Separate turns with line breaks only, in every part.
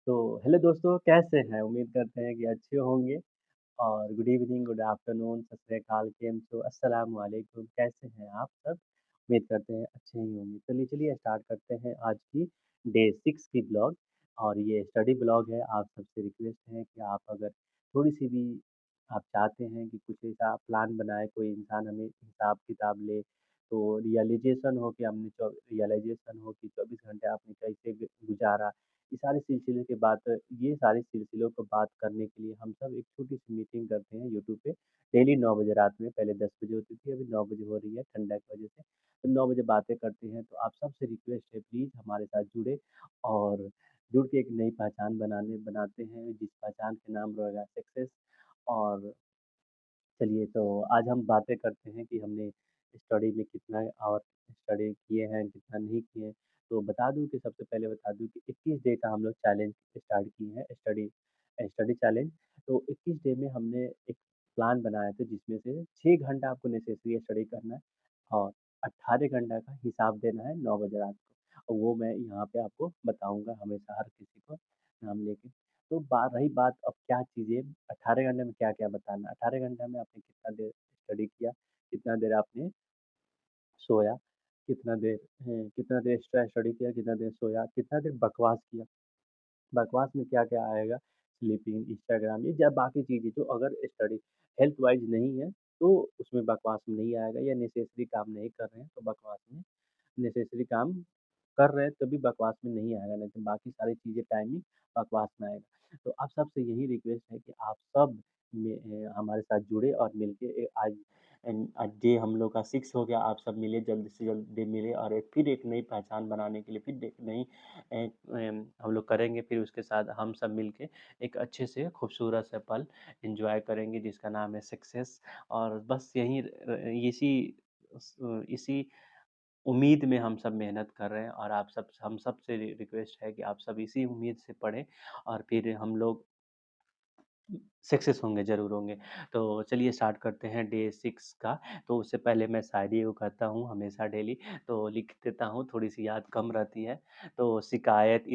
तो हेलो दोस्तों, कैसे हैं? उम्मीद करते हैं कि अच्छे होंगे और गुड इवनिंग, गुड आफ्टरनून, सत श्री अकाल, केम छो, अस्सलाम वालेकुम, कैसे हैं आप सब? उम्मीद करते हैं अच्छे ही होंगे। चलिए चलिए स्टार्ट करते हैं आज की डे 6 की ब्लॉग और ये स्टडी ब्लॉग है। आप सबसे रिक्वेस्ट है कि आप अगर थोड़ी-सी भी आप चाहते हैं कि कुछ ऐसा प्लान बनाए, कोई इंसान हमें हिसाब-किताब ले, तो रियलाइज़ेशन हो कि हमने चौ रियलाइज़ेशन हो कि 24 घंटे आपने कैसे गुज़ारा। ये सारे सिलसिलों को बात करने के लिए हम सब एक छोटी-सी मीटिंग करते हैं यूट्यूब पे, डेली 9 बजे रात में, पहले 10 बजे होती थी, अभी 9 बजे हो रही है ठंडा की वजह से। तो 9 बजे बातें करते हैं, तो आप सबसे रिक्वेस्ट है प्लीज़ हमारे साथ जुड़े और जुड़ के एक नई पहचान बनाते हैं, जिस पहचान के नाम रहेगा सक्सेस। और चलिए तो आज हम बातें करते हैं कि हमने स्टडी में कितना और स्टडी किए हैं, कितना नहीं किए हैं। तो बता दूँ कि सबसे पहले बता दूँ कि 21 डे का हम लोग चैलेंज स्टार्ट किए हैं स्टडी स्टडी चैलेंज। तो 21 डे में हमने एक प्लान बनाया था जिसमें से 6 घंटा आपको नेसेसरी स्टडी करना है और 18 घंटा का हिसाब देना है 9 बजे रात को। और वो मैं यहाँ पे आपको बताऊँगा हमेशा हर किसी को नाम लेके। तो रही बात अब क्या चीज़ें 18 घंटे में क्या-क्या बताना है। 18 घंटे में आपने कितना देर स्टडी किया, कितना देर आपने सोया, कितना देर एक्स्ट्रा स्टडी किया, कितना देर सोया, कितना देर बकवास किया। बकवास में क्या-क्या आएगा, स्लीपिंग, इंस्टाग्राम ये ज बाकी चीज़ें जो अगर स्टडी हेल्थ वाइज़ नहीं है, तो उसमें बकवास में नहीं आएगा या नेसेसरी काम नहीं कर रहे हैं, तो बकवास में नेसेसरी काम कर रहे हैं तभी बकवास में नहीं आएगा, नहीं तो बाकी सारी चीज़ें टाइमिंग बकवास में आएगा। तो आप सबसे यही रिक्वेस्ट है कि आप सब हमारे साथ जुड़े और मिलके आज डे हम लोग का 6 हो गया, आप सब मिले जल्द से जल्द डे मिले और फिर एक नई पहचान बनाने के लिए फिर एक नई हम लोग करेंगे, फिर उसके साथ हम सब मिलके एक अच्छे से खूबसूरत से पल एंजॉय करेंगे जिसका नाम है सक्सेस। और बस इसी उम्मीद में हम सब मेहनत कर रहे हैं और आप सब हम सब से रिक्वेस्ट है कि आप सब इसी उम्मीद से पढ़ें और फिर हम लोग सक्सेस होंगे, ज़रूर होंगे। तो चलिए स्टार्ट करते हैं डे 6 का। तो उससे पहले मैं शायरी को करता हूँ हमेशा डेली, तो लिख देता हूँ, थोड़ी-सी याद कम रहती है। तो शिकायत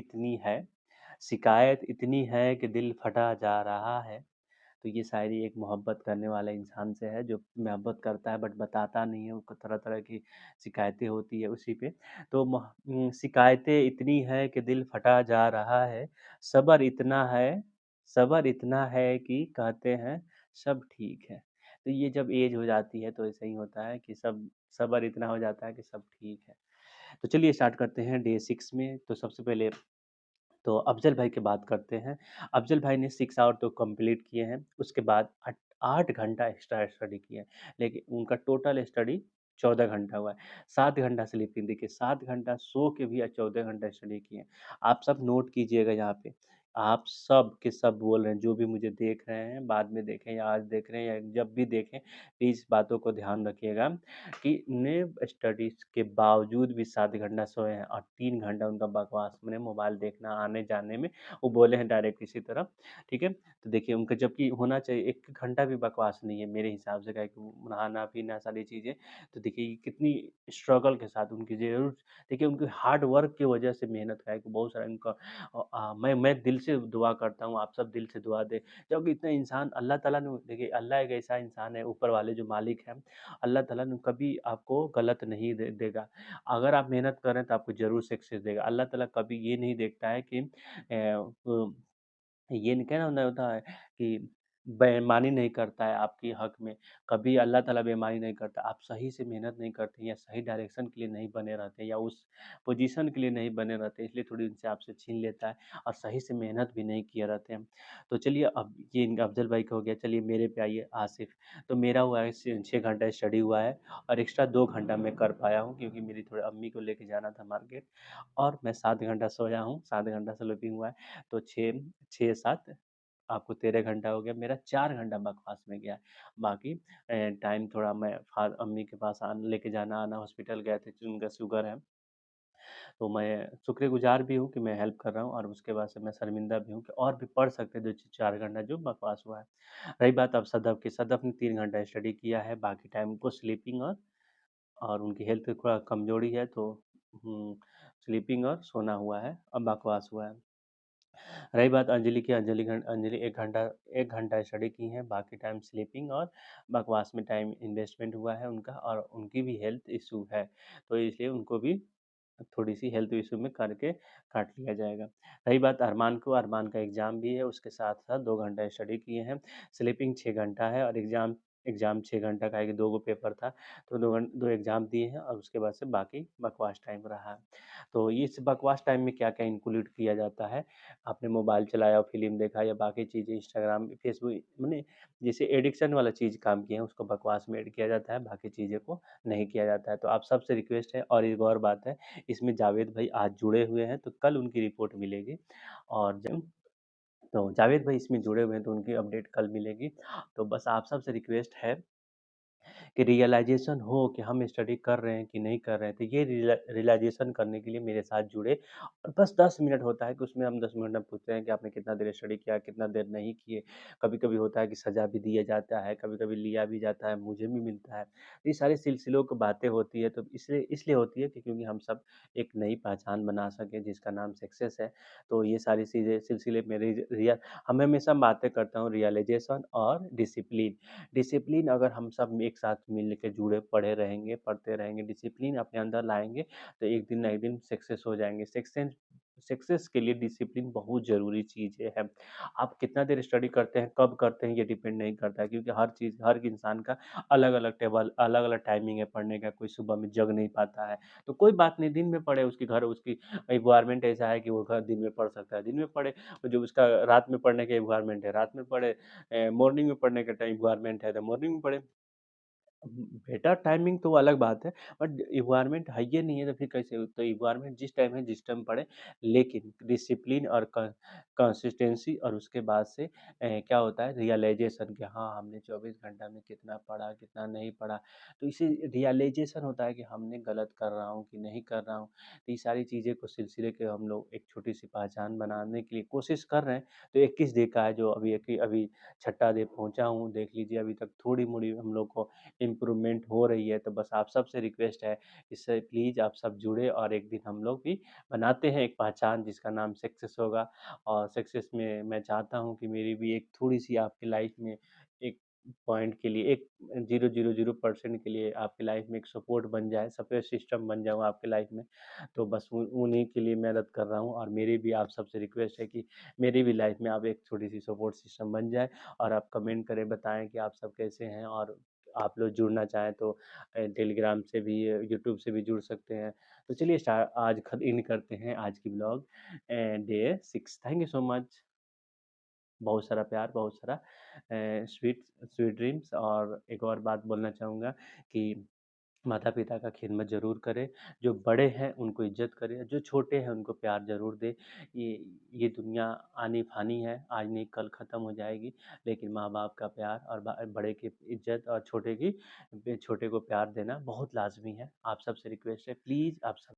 इतनी है कि दिल फटा जा रहा है। तो ये शायरी एक मोहब्बत करने वाले इंसान से है जो मोहब्बत करता है बट बताता नहीं है, उसको तरह-तरह की शिकायतें होती है उसी पे। तो शिकायतें इतनी है कि दिल फटा जा रहा है, सब्र इतना है सब्र इतना है कि कहते हैं सब ठीक है। तो ये जब एज हो जाती है तो ऐसा ही होता है कि सब सब्र इतना हो जाता है कि सब ठीक है। तो चलिए स्टार्ट करते हैं डे 6 में। तो सबसे पहले तो अफ़ज़ल भाई की बात करते हैं। अफ़ज़ल भाई ने 6 आवर तो कंप्लीट किए हैं, उसके बाद 8 घंटा एक्स्ट्रा स्टडी किए हैं, लेकिन उनका टोटल स्टडी 14 घंटा हुआ है। 7 घंटा स्लीपिंग, देखिए 7 घंटा सो के भी 14 घंटा स्टडी किए हैं। आप सब नोट कीजिएगा यहाँ पे, आप सब के सब बोल रहे हैं, जो भी मुझे देख रहे हैं, बाद में देखें या आज देख रहे हैं या जब भी देखें, प्लीज़ बातों को ध्यान रखिएगा कि ने स्टडीज़ के बावजूद भी 7 घंटा सोए हैं और 3 घंटा उनका बकवास में मोबाइल देखना, आने-जाने में वो बोले हैं डायरेक्ट इसी तरह, ठीक है? तो देखिए उनका जबकि होना चाहिए 1 घंटा भी बकवास नहीं है मेरे हिसाब से, काहे कि वो नहाना-पीना सारी चीज़ें, तो देखिए ये कितनी स्ट्रगल के साथ उनकी ज़रूर देखिए उनके हार्ड वर्क की वजह से मेहनत का है कि बहुत सारा उनका मैं दिल से दुआ करता हूँ, आप सब दिल से दुआ दें। जब इतना इंसान अल्लाह ताला ने देखिए अल्लाह एक ऐसा इंसान है, ऊपर वाले जो मालिक हैं, अल्लाह ताला ने कभी आपको गलत नहीं देगा। अगर आप मेहनत कर रहे हैं तो आपको ज़रूर सक्सेस देगा। अल्लाह ताला कभी ये नहीं देखता है कि ये नहीं कहना होता है कि बेईमानी नहीं करता है आपके हक में, कभी अल्लाह ताला बेईमानी नहीं करता। आप सही से मेहनत नहीं करते या सही डायरेक्शन के लिए नहीं बने रहते या उस पोजीशन के लिए नहीं बने रहते, इसलिए थोड़ी उनसे आपसे छीन लेता है और सही से मेहनत भी नहीं किए रहते हैं। तो चलिए अब ये इनका अफ़ज़ल भाई का हो गया, चलिए मेरे पे आइए आसिफ़। तो मेरा हुआ है 6 घंटा स्टडी हुआ है और एक्स्ट्रा 2 घंटा मैं कर पाया हूँ क्योंकि मेरी थोड़ी अम्मी को लेके जाना था मार्केट और मैं 7 घंटा सोया हूँ, 7 घंटा स्लीपिंग हुआ है। तो 6-7 आपको 13 घंटा हो गया, मेरा 4 घंटा बकवास में गया है। बाकी टाइम थोड़ा मैं अम्मी के पास लेके जाना आना हॉस्पिटल गए थे, उनका शुगर है। तो मैं शुक्रगुज़ार भी हूँ कि मैं हेल्प कर रहा हूँ और उसके बाद से मैं शर्मिंदा भी हूँ कि और भी पढ़ सकते थे 4 घंटा जो बकवास हुआ है। रही बात अब सदफ़ की, सदफ़ ने 3 घंटा स्टडी किया है, बाकी टाइम उनको स्लीपिंग और उनकी हेल्थ थोड़ा कमज़ोरी है तो स्लीपिंग और सोना हुआ है और बकवास हुआ है। रही बात अंजलि की, अंजलि 1 घंटा स्टडी की हैं, बाकी टाइम स्लीपिंग और बकवास में टाइम इन्वेस्टमेंट हुआ है उनका, और उनकी भी हेल्थ इश्यू है, तो इसलिए उनको भी थोड़ी-सी हेल्थ इश्यू में करके काट लिया जाएगा। रही बात अरमान को, अरमान का एग्ज़ाम भी है, उसके साथ-साथ 2 घंटा स्टडी किए हैं, स्लीपिंग 6 घंटा है, और एग्ज़ाम एग्ज़ाम 6 घंटा का है कि 2 गो पेपर था, तो 2 एग्ज़ाम दिए हैं, और उसके बाद से बाकी बकवास टाइम रहा है। तो इस बकवास टाइम में क्या-क्या इंक्लूड किया जाता है, आपने मोबाइल चलाया, फ़िल्म देखा या बाकी चीज़ें इंस्टाग्राम, फेसबुक, माने जैसे एडिक्शन वाला चीज़ काम किए हैं, उसको बकवास में ऐड किया जाता है, बाकी चीज़ें को नहीं किया जाता है। तो आप सबसे रिक्वेस्ट है, और एक और बात है, इसमें जावेद भाई आज जुड़े हुए हैं, तो कल उनकी रिपोर्ट मिलेगी, और जब तो जावेद भाई इसमें जुड़े हुए हैं, तो उनकी अपडेट कल मिलेगी। तो बस आप सबसे रिक्वेस्ट है कि रियलाइजेशन हो कि हम स्टडी कर रहे हैं कि नहीं कर रहे हैं, तो ये रियलाइजेशन करने के लिए मेरे साथ जुड़े, और बस 10 मिनट होता है कि उसमें हम 10 मिनट में पूछते हैं कि आपने कितना देर स्टडी किया, कितना देर नहीं किए। कभी कभी होता है कि सज़ा भी दिया जाता है, कभी कभी लिया भी जाता है, मुझे भी मिलता है, तो ये सारी सिलसिलों की बातें होती है, तो इसलिए इसलिए होती है कि क्योंकि हम सब एक नई पहचान बना सकें जिसका नाम सक्सेस है। तो ये सारी चीज़ें सिलसिले में रियल हम हमेशा बातें करता हूँ रियलाइजेशन और डिसिप्लिन। डिसिप्लिन अगर हम सब एक साथ मिल के जुड़े पड़े रहेंगे, पढ़ते रहेंगे, डिसिप्लिन अपने अंदर लाएँगे, तो एक दिन ना एक दिन सक्सेस हो जाएँगे। सक्सेस सक्सेस के लिए डिसिप्लिन बहुत ज़रूरी चीज़ें है। आप कितना देर स्टडी करते हैं, कब करते हैं, ये डिपेंड नहीं करता है, क्योंकि हर चीज़ हर इंसान का अलग-अलग टेबल, अलग-अलग टाइमिंग है पढ़ने का, कोई सुबह में जग नहीं पाता है। तो कोई बात नहीं, दिन में पढ़े, उसकी घर उसकी एनवायरनमेंट ऐसा है कि वो घर दिन में पढ़ सकता है, दिन में पढ़े, जो उसका रात में पढ़ने का एनवायरनमेंट है, रात में पढ़े, मॉर्निंग में पढ़ने का टाइम रिक्वायरमेंट है, तो मॉर्निंग में पढ़े। बेटर टाइमिंग तो अलग बात है, बट इन्वायरमेंट है ये नहीं है, तो फिर कैसे हो? तो इन्वायरमेंट जिस टाइम है, जिस टाइम पढ़े, लेकिन डिसिप्लिन और कंसिस्टेंसी, और उसके बाद से क्या होता है रियलाइजेशन कि हाँ, हमने 24 घंटा में कितना पढ़ा, कितना नहीं पढ़ा, तो इसे रियलाइजेशन होता है कि हमने गलत कर रहा हूँ कि नहीं कर रहा हूँ। तो ये सारी चीज़ें को सिलसिले के हम लोग एक छोटी सी पहचान बनाने के लिए कोशिश कर रहे हैं। तो 21 डे का है, जो अभी छठा डे पहुँचा हूँ, देख लीजिए अभी तक थोड़ी मोड़ी हम लोग को इम्प्रूवमेंट हो रही है। तो बस आप सबसे रिक्वेस्ट है, इससे प्लीज़ आप सब जुड़े, और एक दिन हम लोग भी बनाते हैं एक पहचान जिसका नाम सक्सेस होगा। और सक्सेस में मैं चाहता हूँ कि मेरी भी एक थोड़ी-सी आपकी लाइफ में एक पॉइंट के लिए, एक 0.00% के लिए आपकी लाइफ में एक सपोर्ट बन जाए, सपोर्ट सिस्टम बन जाऊँ आपकी लाइफ में। तो बस उन्हीं के लिए मदद कर रहा हूँ, और मेरी भी आप सबसे रिक्वेस्ट है कि मेरी भी लाइफ में आप एक छोटी-सी सपोर्ट सिस्टम बन जाए, और आप कमेंट करें, बताएँ कि आप सब कैसे हैं, और आप लोग जुड़ना चाहें तो टेलीग्राम से भी, यूट्यूब से भी जुड़ सकते हैं। तो चलिए आज इन करते हैं आज की blog day 6। Thank you so much. बहुत सारा प्यार, बहुत सारा स्वीट स्वीट ड्रीम्स। और एक और बात बोलना चाहूँगा कि माता-पिता का खिदमत ज़रूर करें, जो बड़े हैं उनको इज़्ज़त करें, जो छोटे हैं उनको प्यार ज़रूर दें। ये ये दुनिया आनी-फ़ानी है, आज नहीं कल ख़त्म हो जाएगी, लेकिन माँ-बाप का प्यार और बड़े की इज़्ज़त, और छोटे को प्यार देना बहुत लाज़मी है। आप सबसे रिक्वेस्ट है, प्लीज़ आप सब